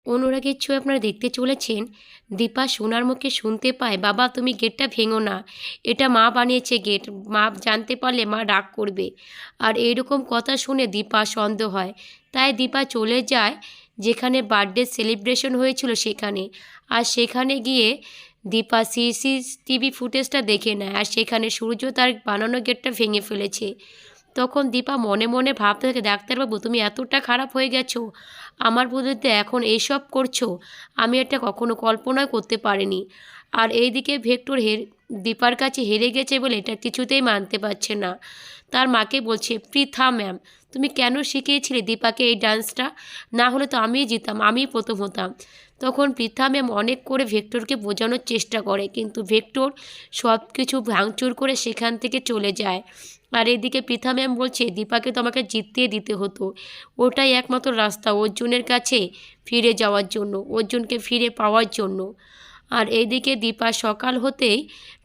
অনুরাগের ছোঁয়া আপনারা দেখতে চলেছেন। দীপা সোনার মুখে শুনতে পায়, বাবা তুমি গেটটা ভেঙো না, এটা মা বানিয়েছে গেট, মা জানতে পারলে মা রাগ করবে। আর এইরকম কথা শুনে দীপা সন্দেহ হয়, তাই দীপা চলে যায় যেখানে বার্থডে সেলিব্রেশন হয়েছিল সেখানে। আর সেখানে গিয়ে দীপা সিসিটিভি ফুটেজটা দেখে নেয়, আর সেখানে সূর্য তার বানানো গেটটা ভেঙে ফেলেছে। তখন দীপা মনে মনে ভাবতে থাকে, ডাক্তারবাবু তুমি এতটা খারাপ হয়ে গেছো, আমার বিরুদ্ধে এখন এইসব করছো, আমি এটা কখনো কল্পনা করতে পারিনি। আর এইদিকে ভেক্টর দীপার কাছে হেরে গেছে বলে এটা কিছুতেই মানতে পারছে না। তার মাকে বলছে, পৃথা ম্যাম তুমি কেন শিখিয়েছিলে দীপাকে এই ডান্সটা, না হলে তো আমিই জিতাম, আমিই প্রথম হতাম। তখন পৃথা ম্যাম অনেক করে ভেক্টরকে বোঝানোর চেষ্টা করে, কিন্তু ভেক্টর সব কিছু ভাঙচুর করে সেখান থেকে চলে যায়। আর এদিকে পৃথা ম্যাম বলছে, দীপাকে তো আমাকে জিতিয়ে দিতে হতো, ওটাই একমাত্র রাস্তা অর্জুনের কাছে ফিরে যাওয়ার জন্য, অর্জুনকে ফিরে পাওয়ার জন্য। আর এইদিকে দীপা সকাল হতেই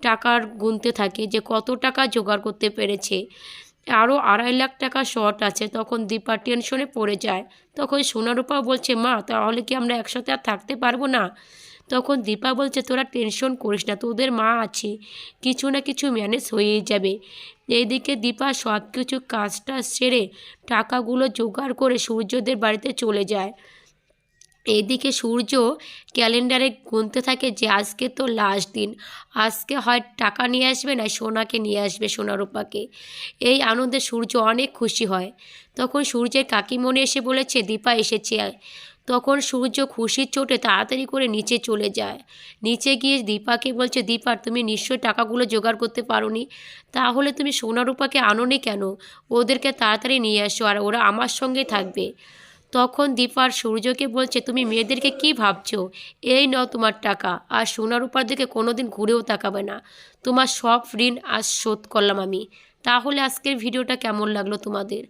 টাকার গুনতে থাকে যে কত টাকা জোগাড় করতে পেরেছে। আরও 2.5 লাখ টাকা শর্ট আছে। তখন দীপা টেনশনে পড়ে যায়। তখন সোনারূপাও বলছে, মা তাহলে কি আমরা একসাথে আর থাকতে পারবো না? তখন দীপা বলছে, তোরা টেনশন করিস না, তোদের মা আছে, কিছু না কিছু ম্যানেজ হয়েই যাবে। এইদিকে দীপা সব কিছু কাজটা সেরে টাকাগুলো জোগাড় করে সূর্যদের বাড়িতে চলে যায়। এইদিকে সূর্য ক্যালেন্ডারে গুনতে থাকে যে আজকে তো লাস্ট দিন, আজকে হয় টাকা নিয়ে আসবে না সোনাকে নিয়ে আসবে, সোনারূপাকে। এই আনন্দে সূর্য অনেক খুশি হয়। তখন সূর্যের কাকিমণি এসে বলেছে, দীপা এসেছে। তখন সূর্য খুশির চোটে তাড়াতাড়ি করে নিচে চলে যায়। নিচে গিয়ে দীপাকে বলছে, দীপা তুমি নিশ্চয়ই টাকাগুলো জোগাড় করতে পারোনি, তাহলে তুমি সোনারূপাকে আনোনি কেন? ওদেরকে তাড়াতাড়ি নিয়ে আসো, আর ওরা আমার সঙ্গে থাকবে। তখন দীপার সূর্যকে বলছে, তুমি মেয়েদেরকে কি ভাবছো, এই নাও তোমার টাকা, আর সোনার উপর দিকে কোনো দিন ঘুরেও তাকাবে না, তোমার সব ঋণ আজ শোধ করলাম আমি। তাহলে আজকের ভিডিওটা কেমন লাগলো তোমাদের?